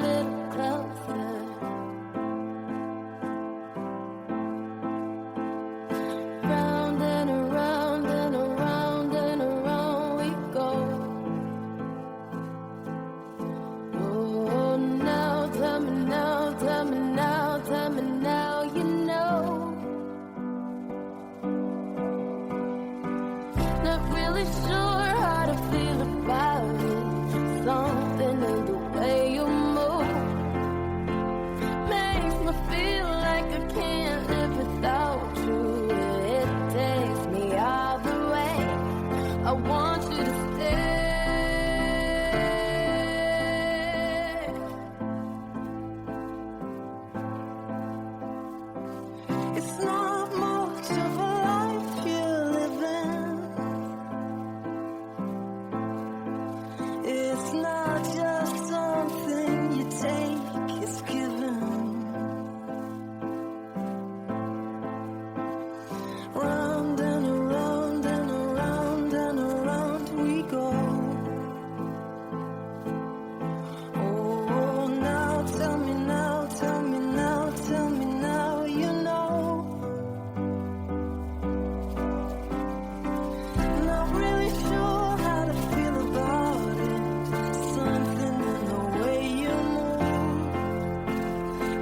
little closer. Round and around and around and around we go. Oh, now tell me now, tell me now, tell me now, you know. Not really sure how to feel about it. Something in the way you move makes me feel like I can't live without you. It takes me all the way. I want you to stay. It's not much of a life you're living. It's not just something you take, it's given. Round and around and around and around we go. Oh, now tell me now, tell me now, tell me now, you know. Not really sure how to feel about it. Something in the way you move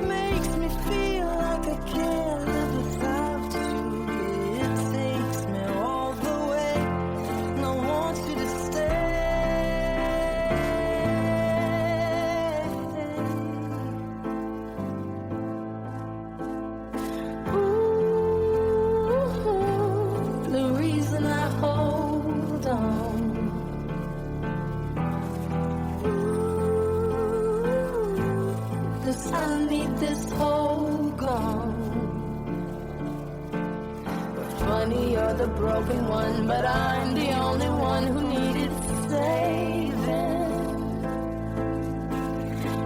makes me feel like I can't live without you. It takes me all the way, and I want you to stay. Ooh, the reason I hold on. Cause I need this whole gone. Funny, you're the broken one, but I'm the only one who needed saving.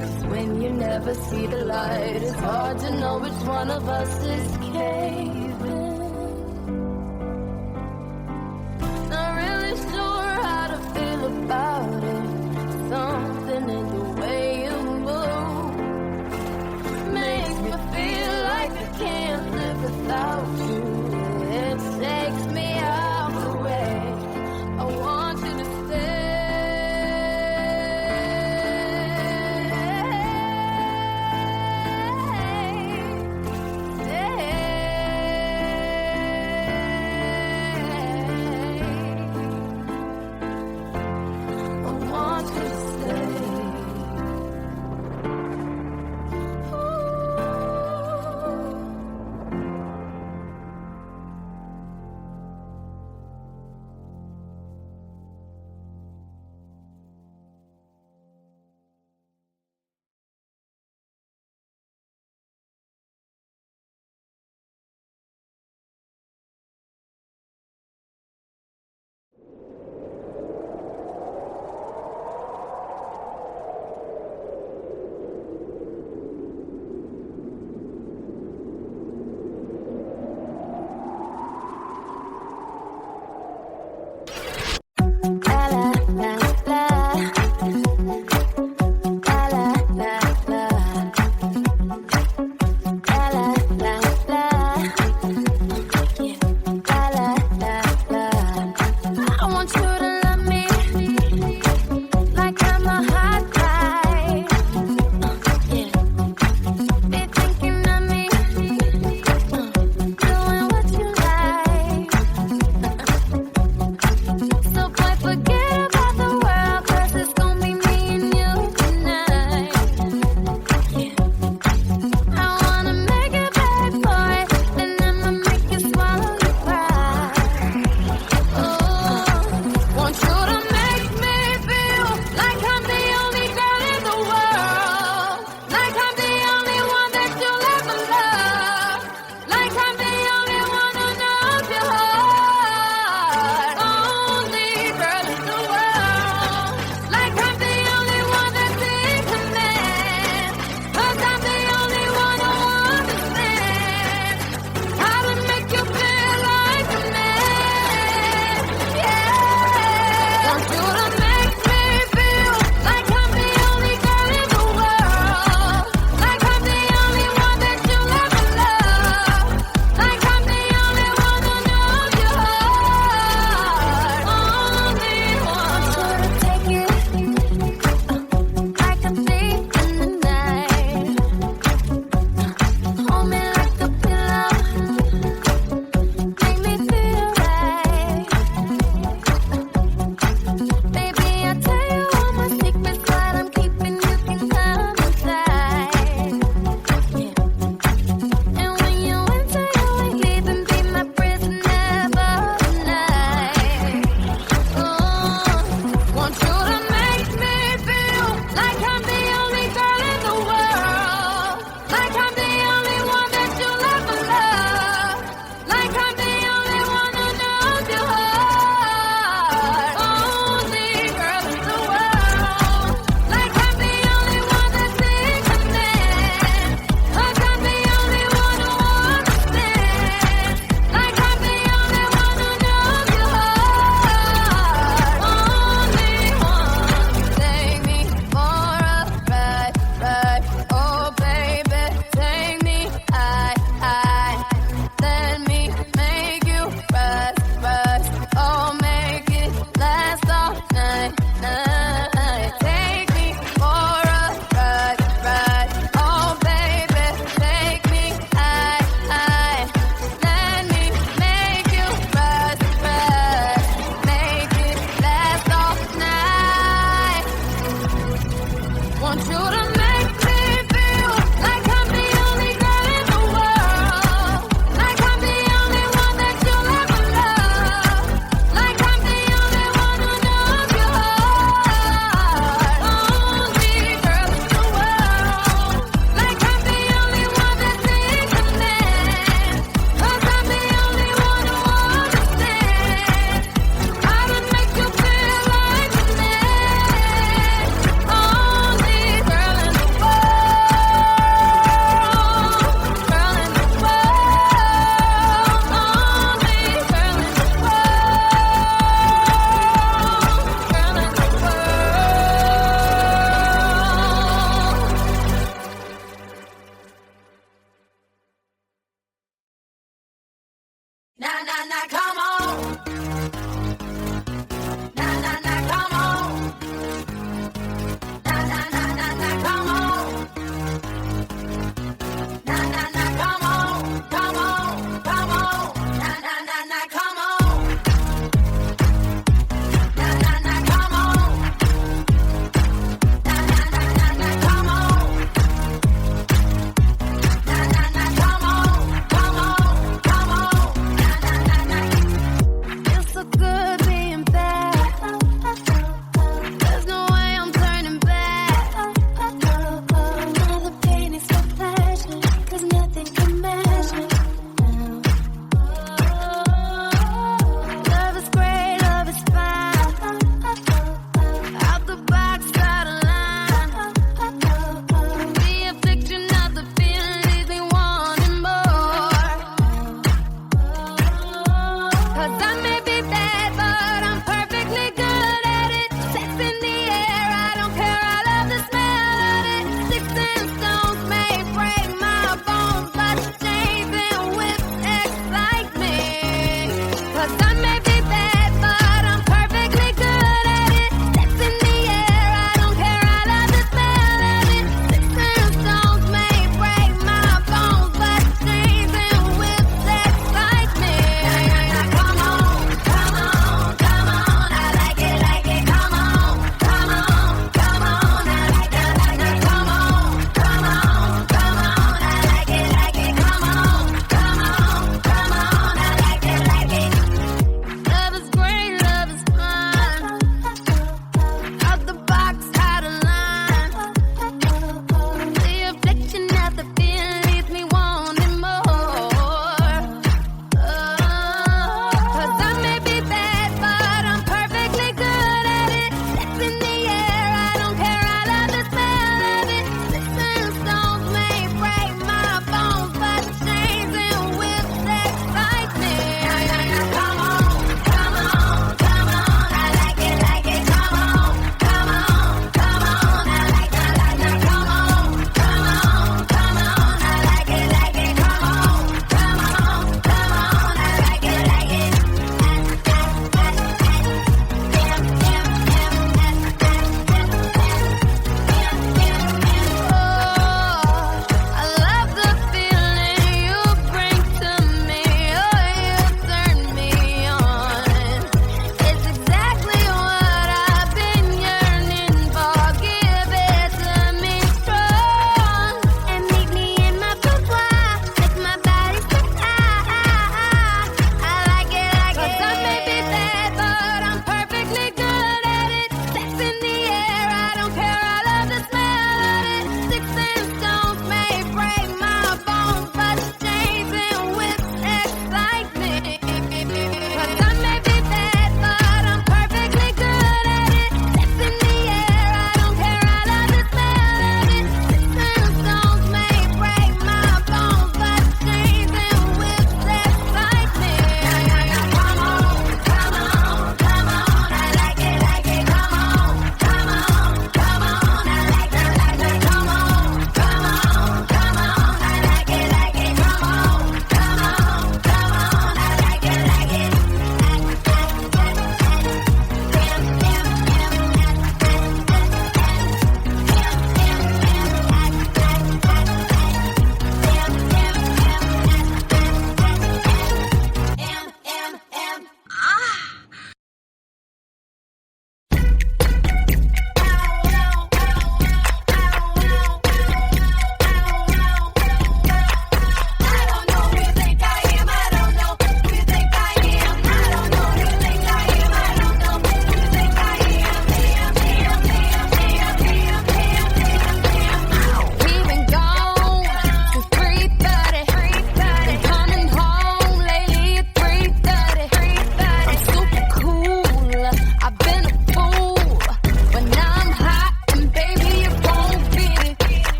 Cause when you never see the light, it's hard to know which one of us is caving. Not really sure how to feel about it. Something in the way you move makes me feel like I can't live without you. It takes me all the way. I want you to stay. Stay.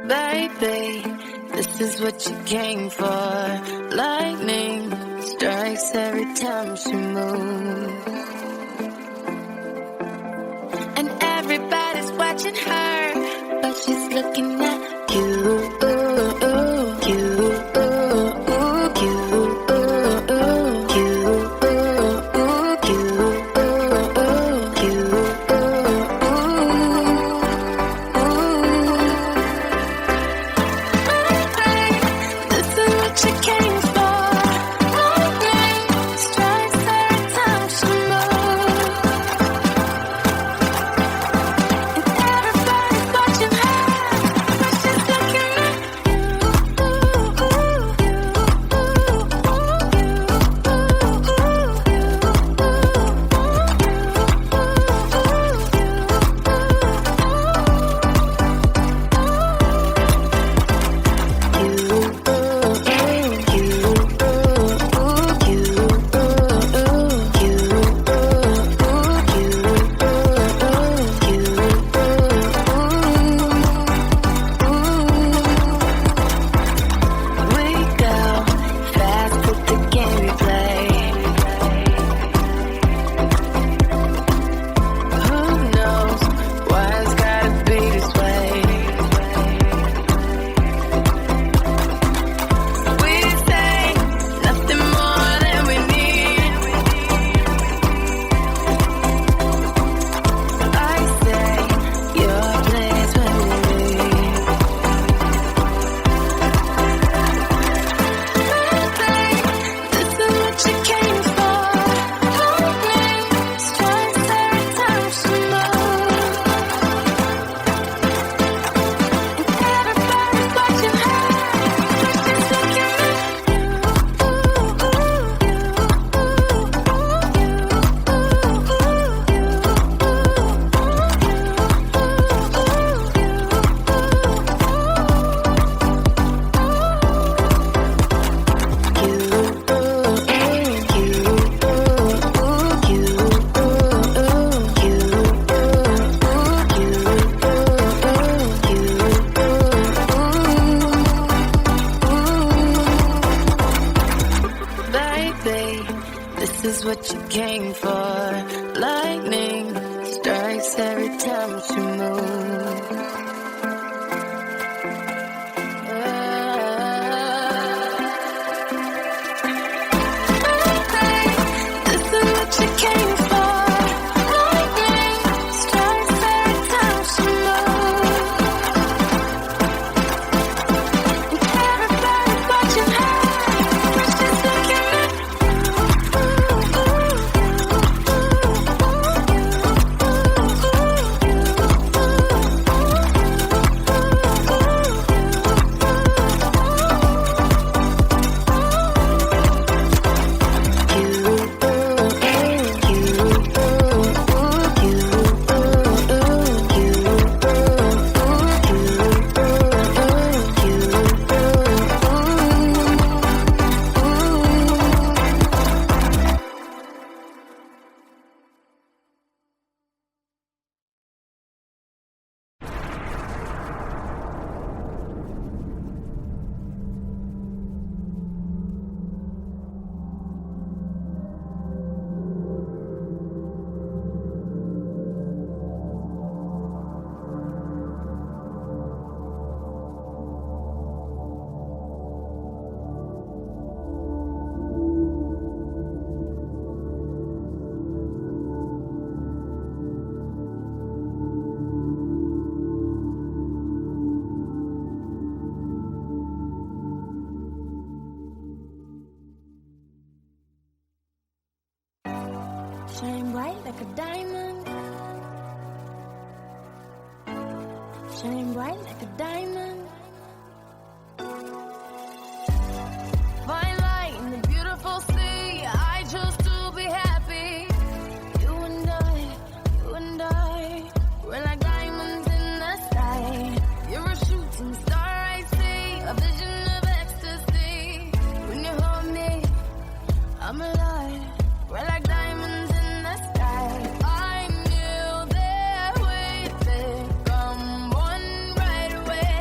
Baby, this is what you came for. Lightning strikes every time she moves, and everybody's watching her, but she's looking at you. Shine bright like a diamond. Shine bright like a diamond. Fine light in the beautiful sea. I chose to be happy. You and I, we're like diamonds in the sky. You're a shooting star, I see, a vision of ecstasy. When you hold me, I'm alive. We're like diamonds in the sky. I knew that we'd become one right away.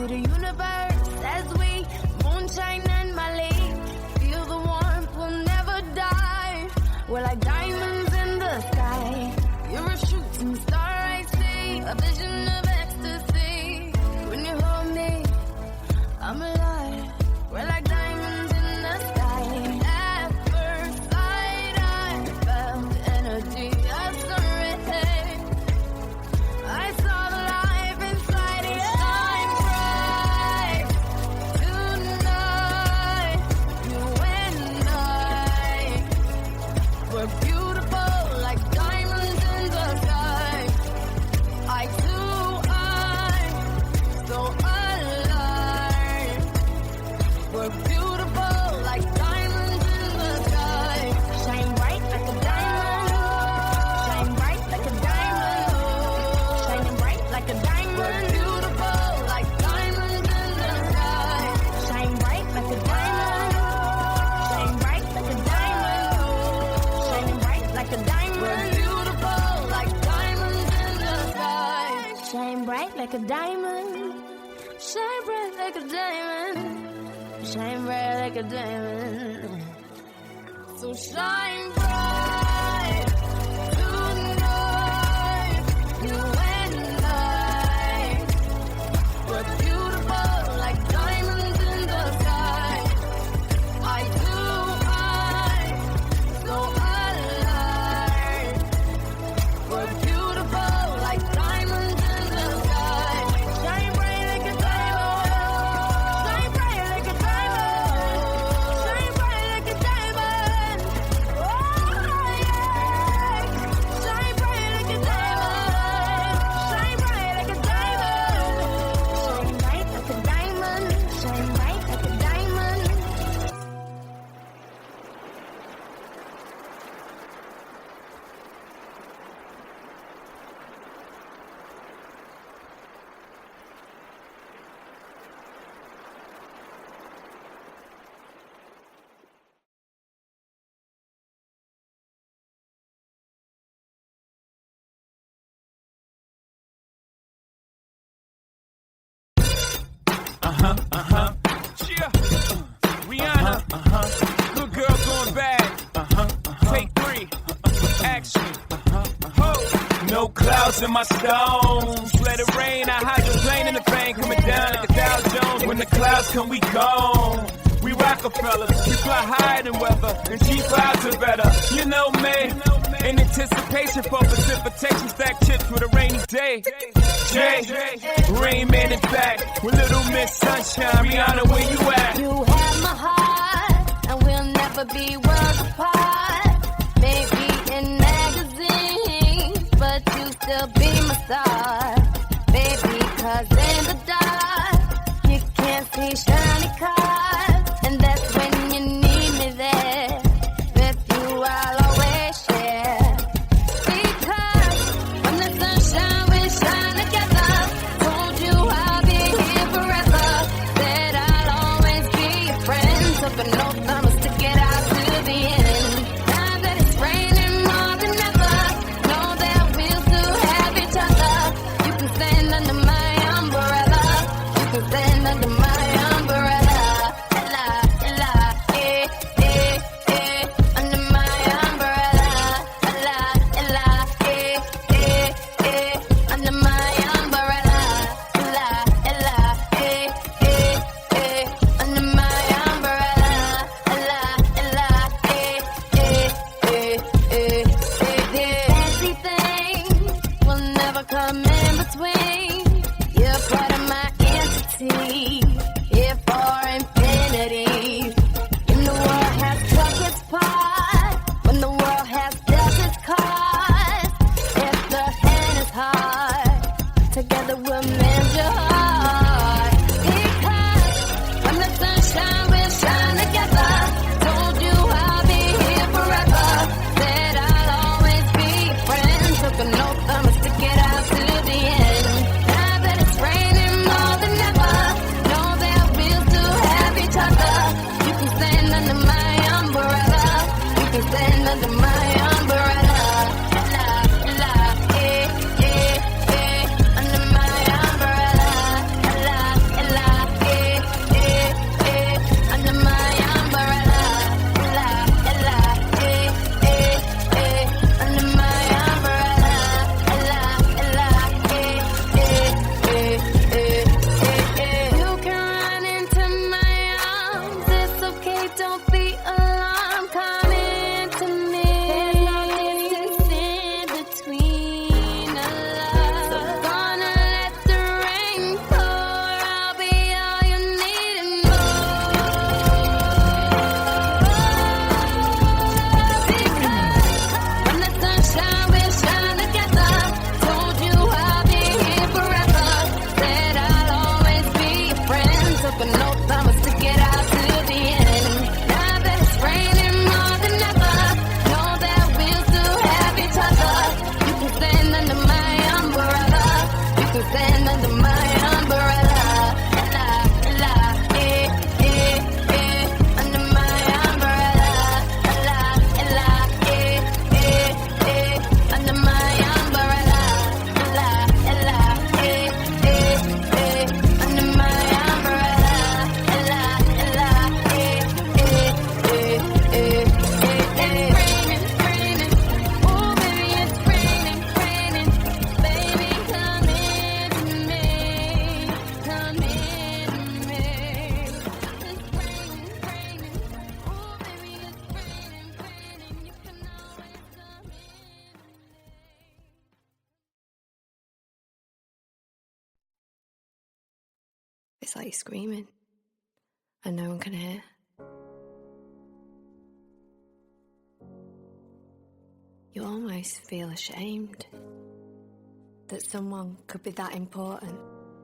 the universe as we moonshine and Mali. Feel the warmth, we'll never die. We're like diamonds in the sky. You're a shooting star, I see. A vision of ecstasy. When you hold me, I'm alive. We're like diamonds in the sky. At first sight, I felt energy of serenity. I saw the life inside you shine bright tonight. You and I were beautiful like diamonds in the sky. I too, so alive. We're beautiful like diamonds in the sky. Shine bright like a diamond. Shine bright like a diamond. Shining bright like a diamond. We're beautiful like diamonds in the sky. Shine bright like a diamond. Shine bright like a diamond. Shining bright like a diamond. We're beautiful like diamonds in the sky. Shine bright like a diamond. Shine bright like a diamond. Shine bright like a diamond. So shine bright tonight. You and I were beautiful like diamonds in the sky. I do, so alive. We're beautiful like diamonds in the sky. Shine bright like a diamond. Shine bright like a diamond. Shine bright like a diamond. Oh yeah. Shine bright like a diamond. Shine bright like a diamond. Shine bright like a diamond. Shine bright like a diamond. Yeah. Rihanna. Good girl going bad. Take 3. Action. Ho. No clouds in my stones. Let it rain. I hydroplane in the rain. Coming down like a Dow Jones. When the clouds come, we gone. We Rockefellers. We fly higher than weather. And G5s are better. You know me. In anticipation for precipitation. Stack chips with a rainy day. Jay, Rain Man is back with Little Miss Sunshine. Rihanna, where you at? You have my heart, and we'll never be worlds apart. Maybe in magazines, but you still be my star. Baby, 'cause in the dark, you can't see shiny cars. And that's when you need me there. With you, I'll always share. Because when the sunshine, we shine together. Told you I'll be here forever. Said I'll always be your friend. Took an oath, I'ma stick it out to the end. Now that it's raining more than ever, know that we'll still have each other. You can stand under my umbrella. You can stand under my umbrella. Ella, Ella, under my umbrella. Ella, Ella, under my umbrella. Ella, Ella, under my umbrella. Ella, Ella, fancy things will never come in between. You're part of my entity, here for infinity. When the world has took its part, when the world has dealt its cards, if the hand is hard, together we'll mend your heart. Because when the sunshine, we'll shine together. Told you I'll be here forever. Said I'll always be your friend. Took an oath, I'ma stick it out to the end. Now that it's raining more than ever, It's like you're screaming and no one can hear. You almost feel ashamed that someone could be that important,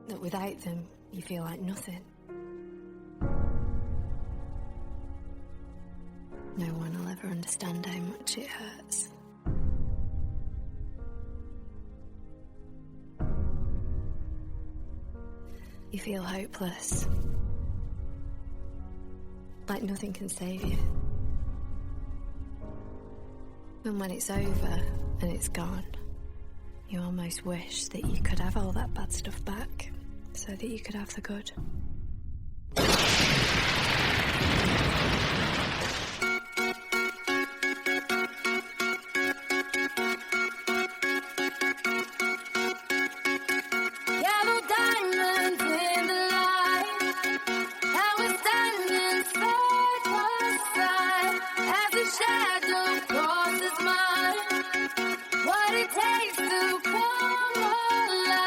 that without them you feel like nothing. No one will ever understand how much it hurts. You feel hopeless, like nothing can save you. And when it's over and it's gone, you almost wish that you could have all that bad stuff back so that you could have the good. Yellow diamonds in the light, and we're standing side by side as the shadow crosses mine. What it takes to come alive.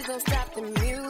don't stop the music.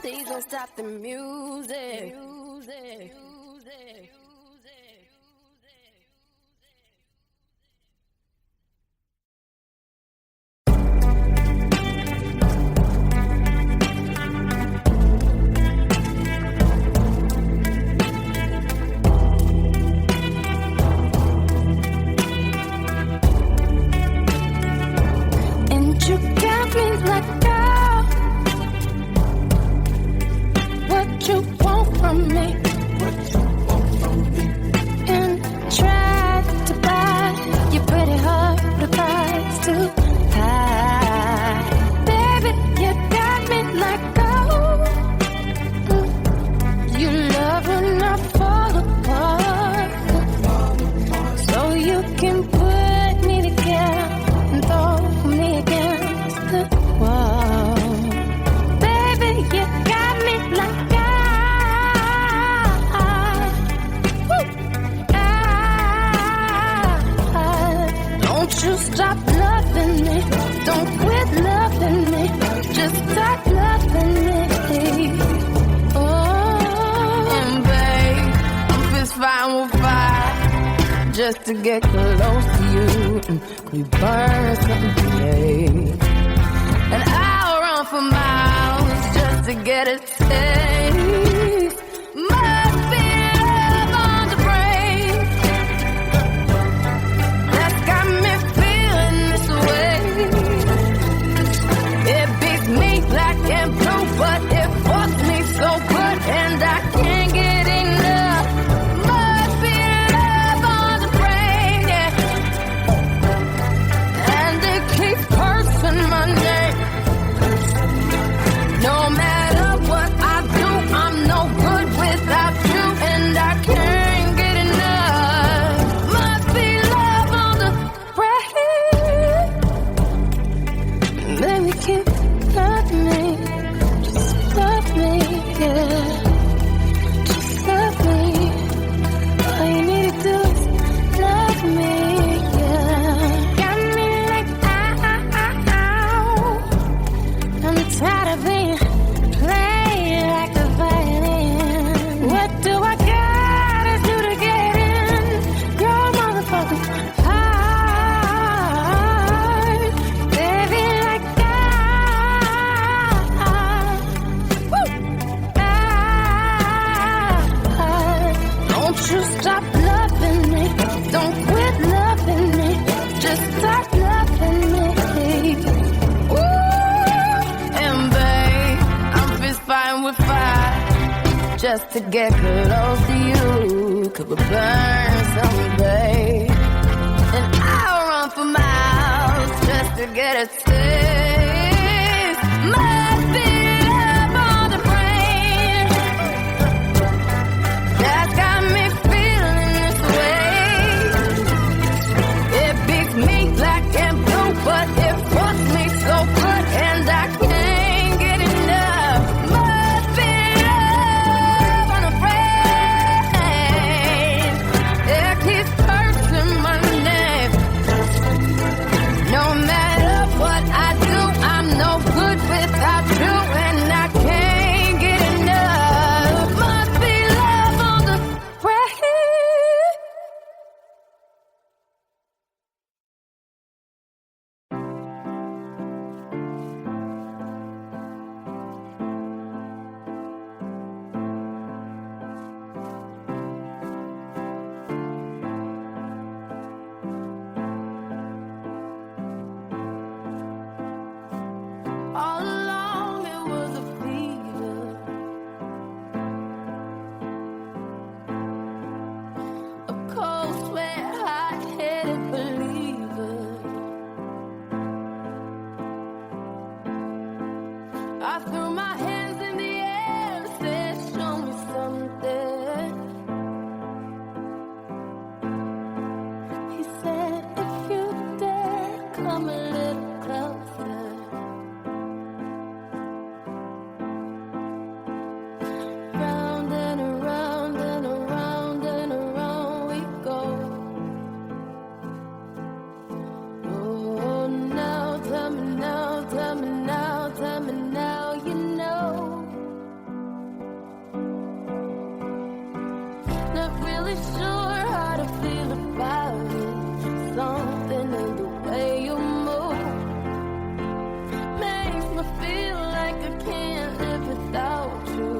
Please don't stop the music. And you got me like, girl, what you want from me? And tried to buy your pretty heart, the price too high. Baby, you got me like, oh, you love when I fall apart, so you can put me together and throw me against the wall. Baby, you got me like don't you stop loving me, don't quit loving me, just stop loving me. Oh, and babe, I'm fist fighting with fire just to get close to you. We burn something today, and I'll run for miles just to get a taste. Must be love on the brain that's got me feeling this way. It beats me black and blue, but it fucks me so good, and I can't get enough. Must be love on the brain, yeah. And it keeps cursing my name. No matter what I do, I'm no good without you, and I can't get enough. Must be love on the brain. Baby, keep loving me, just love me, yeah. Just love me. All you need to do is love me, yeah. Got me like, ow. I'm tired of being played like a violin. What do I gotta do to get in your motherfucking heart? Baby, like don't you stop loving me, don't quit loving me, just stop loving me. Ooh, and babe, I'm fist fighting with fire just to get close to you. Could we burn someday? And I'll run for miles just to get a taste. Must be love on the brain that's got me feeling this way. It beats me black and blue, but it fucks me so good, and I can't get enough. Must be love on the brain. It keeps cursing my name. No matter what I do, I'm no good without I threw my hands in the air, said, show me something. He said, if you dare, come a little closer. Round and around and around and around we go. Oh, now, tell me now, tell me now, tell me now, you know. Not really sure how to feel about it. Something in the way you move makes me feel like I can't live without you.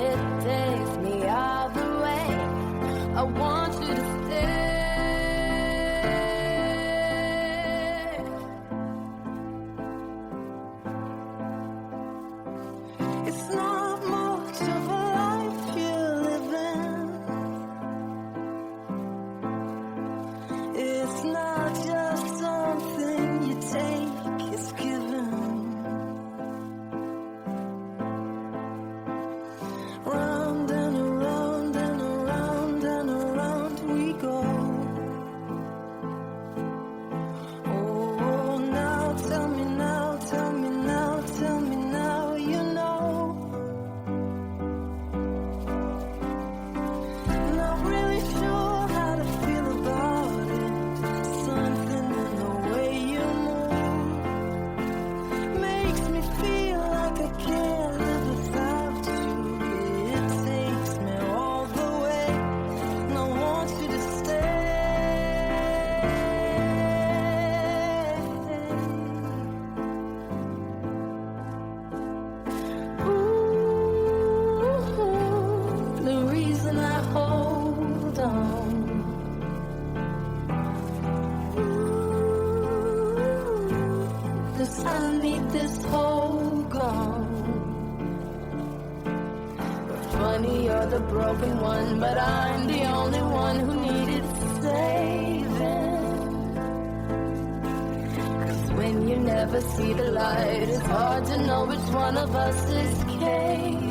It takes me all the way. I want you to stay. It's not much of a life you're living. It's not just something you take, it's given. Round and around and around and around we go. Oh, now tell me now, tell me now, tell me now, you know. Not really sure how to feel about it. Something in the way you move makes me feel like I can't live without you. It takes me all the way, and I want you to stay. Ooh, the reason I hold on. Ooh, 'cause I need this hold gone. Funny, you're the broken one, but I'm the only one who needed saving. 'Cause when you never see the light, it's hard to know which one of us is caving.